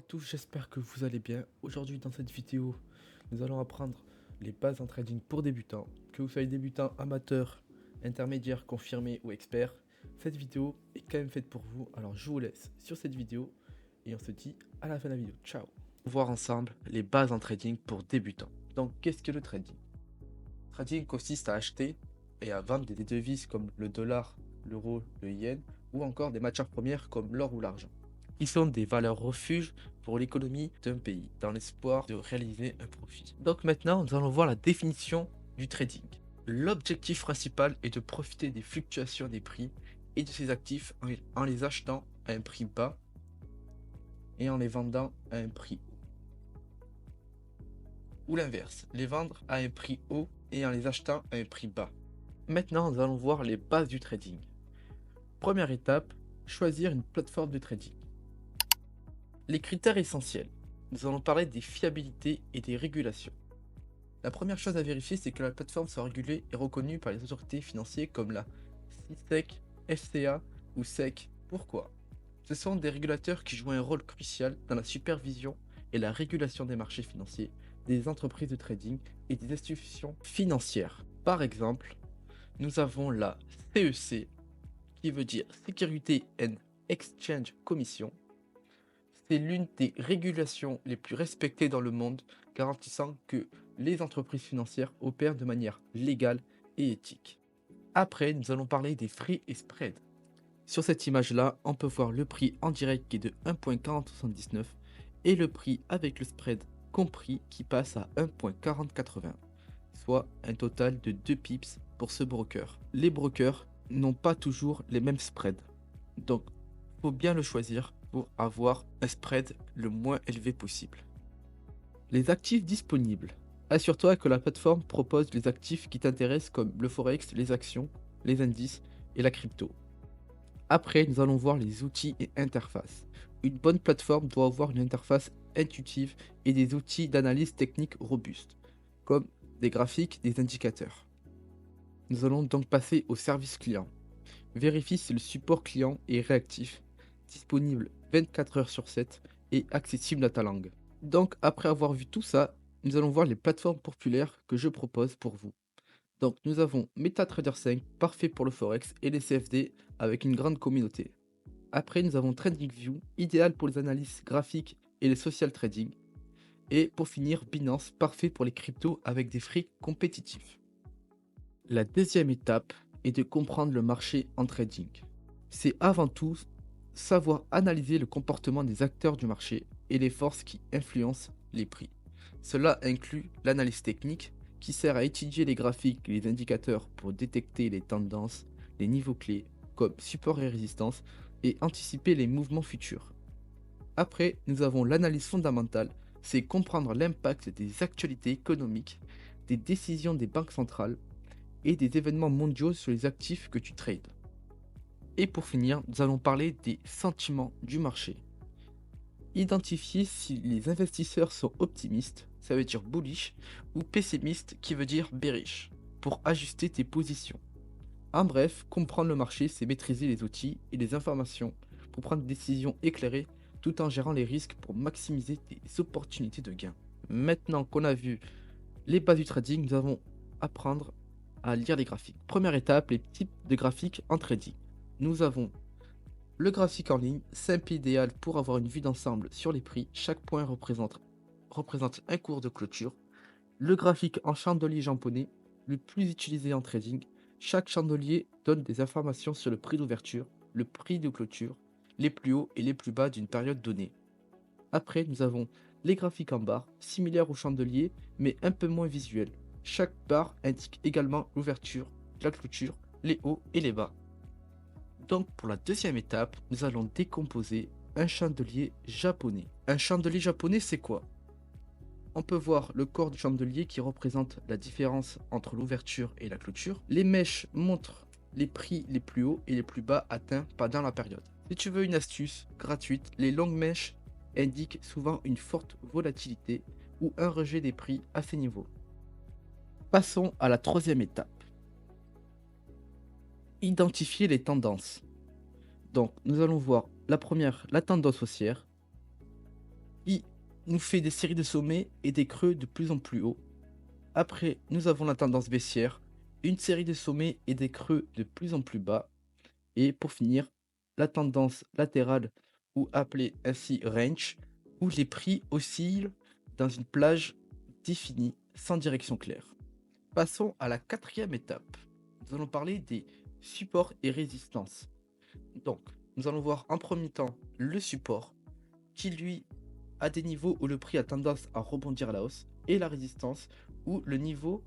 tous, j'espère que vous allez bien. Aujourd'hui dans cette vidéo, nous allons apprendre les bases en trading pour débutants. Que vous soyez débutant, amateur, intermédiaire, confirmé ou expert, cette vidéo est quand même faite pour vous. Alors je vous laisse sur cette vidéo et on se dit à la fin de la vidéo. Ciao. Voir ensemble les bases en trading pour débutants. Donc qu'est-ce que le trading? Le trading consiste à acheter et à vendre des devises comme le dollar, l'euro, le yen ou encore des matières premières comme l'or ou l'argent. Ils sont des valeurs refuges pour l'économie d'un pays, dans l'espoir de réaliser un profit. Donc maintenant, nous allons voir la définition du trading. L'objectif principal est de profiter des fluctuations des prix et de ses actifs en les achetant à un prix bas et en les vendant à un prix haut. Ou l'inverse, les vendre à un prix haut et en les achetant à un prix bas. Maintenant, nous allons voir les bases du trading. Première étape, choisir une plateforme de trading. Les critères essentiels. Nous allons parler des fiabilités et des régulations. La première chose à vérifier, c'est que la plateforme soit régulée et reconnue par les autorités financières comme la CISEC, FCA ou SEC. Pourquoi? Ce sont des régulateurs qui jouent un rôle crucial dans la supervision et la régulation des marchés financiers, des entreprises de trading et des institutions financières. Par exemple, nous avons la CEC, qui veut dire Security and Exchange Commission. C'est l'une des régulations les plus respectées dans le monde, garantissant que les entreprises financières opèrent de manière légale et éthique. Après, nous allons parler des prix et spreads. Sur cette image-là, on peut voir le prix en direct qui est de 1.4079 et le prix avec le spread compris qui passe à 1.4080, soit un total de 2 pips pour ce broker. Les brokers n'ont pas toujours les mêmes spreads, donc il faut bien le choisir pour avoir un spread le moins élevé possible. Les actifs disponibles. Assure-toi que la plateforme propose les actifs qui t'intéressent comme le forex, les actions, les indices et la crypto. Après, nous allons voir les outils et interfaces. Une bonne plateforme doit avoir une interface intuitive et des outils d'analyse technique robustes, comme des graphiques, des indicateurs. Nous allons donc passer au service client. Vérifie si le support client est réactif, disponible 24 heures sur 7 et accessible à ta langue. Donc après avoir vu tout ça, nous allons voir les plateformes populaires que je propose pour vous. Donc nous avons MetaTrader 5, parfait pour le Forex, et les CFD avec une grande communauté. Après nous avons TradingView, idéal pour les analyses graphiques et les social trading. Et pour finir, Binance, parfait pour les cryptos avec des frais compétitifs. La deuxième étape est de comprendre le marché en trading. C'est avant tout savoir analyser le comportement des acteurs du marché et les forces qui influencent les prix. Cela inclut l'analyse technique qui sert à étudier les graphiques et les indicateurs pour détecter les tendances, les niveaux clés comme support et résistance et anticiper les mouvements futurs. Après, nous avons l'analyse fondamentale, c'est comprendre l'impact des actualités économiques, des décisions des banques centrales et des événements mondiaux sur les actifs que tu trades. Et pour finir, nous allons parler des sentiments du marché. Identifier si les investisseurs sont optimistes, ça veut dire bullish, ou pessimistes, qui veut dire bearish, pour ajuster tes positions. En bref, comprendre le marché, c'est maîtriser les outils et les informations pour prendre des décisions éclairées tout en gérant les risques pour maximiser tes opportunités de gain. Maintenant qu'on a vu les bases du trading, nous allons apprendre à lire les graphiques. Première étape, les types de graphiques en trading. Nous avons le graphique en ligne, simple et idéal pour avoir une vue d'ensemble sur les prix. Chaque point représente un cours de clôture. Le graphique en chandelier japonais, le plus utilisé en trading. Chaque chandelier donne des informations sur le prix d'ouverture, le prix de clôture, les plus hauts et les plus bas d'une période donnée. Après, nous avons les graphiques en barre, similaires au chandelier, mais un peu moins visuels. Chaque barre indique également l'ouverture, la clôture, les hauts et les bas. Donc pour la deuxième étape, nous allons décomposer un chandelier japonais. Un chandelier japonais, c'est quoi? On peut voir le corps du chandelier qui représente la différence entre l'ouverture et la clôture. Les mèches montrent les prix les plus hauts et les plus bas atteints pendant la période. Si tu veux une astuce gratuite, les longues mèches indiquent souvent une forte volatilité ou un rejet des prix à ces niveaux. Passons à la troisième étape. Identifier les tendances. Donc nous allons voir la première, la tendance haussière. qui nous fait des séries de sommets et des creux de plus en plus hauts. Après, nous avons la tendance baissière, une série de sommets et des creux de plus en plus bas. Et pour finir, la tendance latérale, ou appelée ainsi range, où les prix oscillent dans une plage définie sans direction claire. Passons à la quatrième étape. Nous allons parler des supports et résistances. Donc, nous allons voir en premier temps le support, qui lui a des niveaux où le prix a tendance à rebondir à la hausse, et la résistance, où le niveau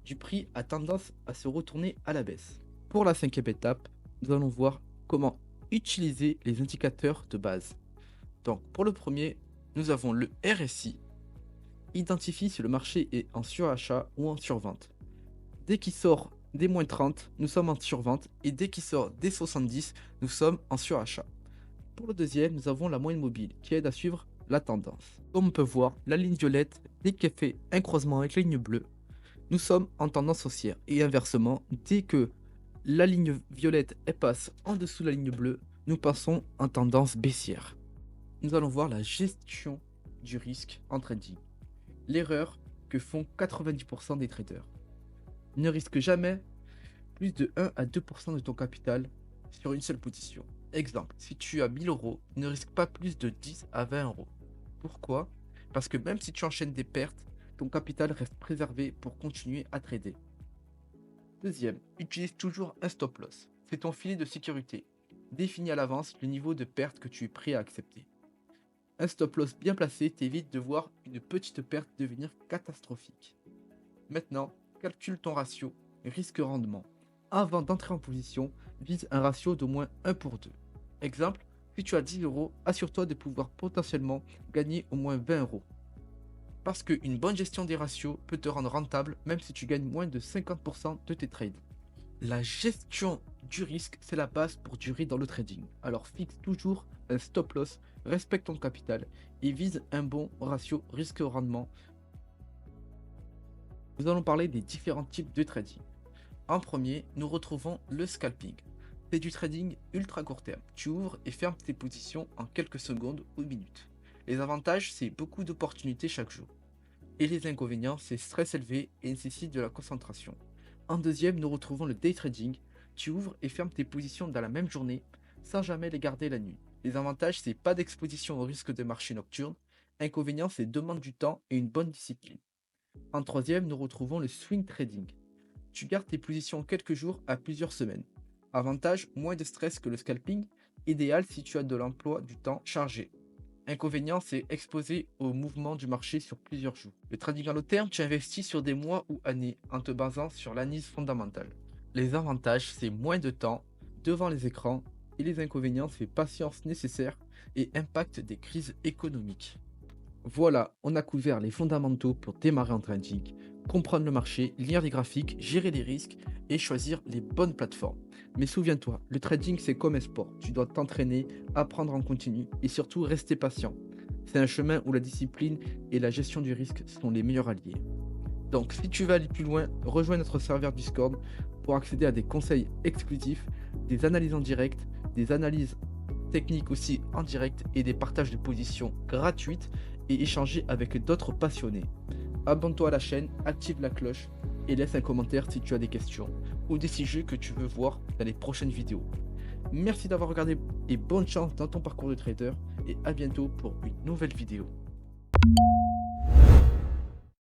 du prix a tendance à se retourner à la baisse. Pour la cinquième étape, nous allons voir comment utiliser les indicateurs de base. Donc pour le premier, nous avons le RSI, identifie si le marché est en surachat ou en survente. Dès qu'il sort des moins 30, nous sommes en survente, et dès qu'il sort des 70, nous sommes en surachat. Pour le deuxième, nous avons la moyenne mobile qui aide à suivre la tendance. Comme on peut voir, la ligne violette, dès qu'elle fait un croisement avec la ligne bleue, nous sommes en tendance haussière. Et inversement, dès que la ligne violette passe en dessous de la ligne bleue, nous passons en tendance baissière. Nous allons voir la gestion du risque en trading. L'erreur que font 90% des traders. Ne risque jamais plus de 1 à 2% de ton capital sur une seule position. Exemple, si tu as 1000 euros, ne risque pas plus de 10 à 20 euros. Pourquoi? Parce que même si tu enchaînes des pertes, ton capital reste préservé pour continuer à trader. Deuxième, utilise toujours un stop loss. C'est ton filet de sécurité. Définis à l'avance le niveau de perte que tu es prêt à accepter. Un stop loss bien placé t'évite de voir une petite perte devenir catastrophique. Maintenant, calcule ton ratio risque-rendement. Avant d'entrer en position, vise un ratio d'au moins 1 pour 2. Exemple, si tu as 10 euros, assure-toi de pouvoir potentiellement gagner au moins 20 euros. Parce qu'une bonne gestion des ratios peut te rendre rentable même si tu gagnes moins de 50% de tes trades. La gestion du risque, c'est la base pour durer dans le trading. Alors fixe toujours un stop loss, respecte ton capital et vise un bon ratio risque-rendement. Nous allons parler des différents types de trading. En premier, nous retrouvons le scalping. C'est du trading ultra court terme. Tu ouvres et fermes tes positions en quelques secondes ou minutes. Les avantages, c'est beaucoup d'opportunités chaque jour. Et les inconvénients, c'est stress élevé et nécessite de la concentration. En deuxième, nous retrouvons le day trading. Tu ouvres et fermes tes positions dans la même journée sans jamais les garder la nuit. Les avantages, c'est pas d'exposition au risque de marché nocturne. Inconvénients, c'est demande du temps et une bonne discipline. En troisième, nous retrouvons le swing trading. Tu gardes tes positions quelques jours à plusieurs semaines. Avantage, moins de stress que le scalping, idéal si tu as de l'emploi du temps chargé. Inconvénient, c'est exposé au mouvement du marché sur plusieurs jours. Le trading à long terme, tu investis sur des mois ou années en te basant sur l'analyse fondamentale. Les avantages, c'est moins de temps devant les écrans et les inconvénients, c'est patience nécessaire et impact des crises économiques. Voilà, on a couvert les fondamentaux pour démarrer en trading, comprendre le marché, lire les graphiques, gérer les risques et choisir les bonnes plateformes. Mais souviens-toi, le trading c'est comme un sport, tu dois t'entraîner, apprendre en continu et surtout rester patient. C'est un chemin où la discipline et la gestion du risque sont les meilleurs alliés. Donc si tu veux aller plus loin, rejoins notre serveur Discord pour accéder à des conseils exclusifs, des analyses en direct, des analyses techniques aussi en direct et des partages de positions gratuites et échanger avec d'autres passionnés. Abonne-toi à la chaîne, active la cloche et laisse un commentaire si tu as des questions ou des sujets que tu veux voir dans les prochaines vidéos. Merci d'avoir regardé et bonne chance dans ton parcours de trader et à bientôt pour une nouvelle vidéo.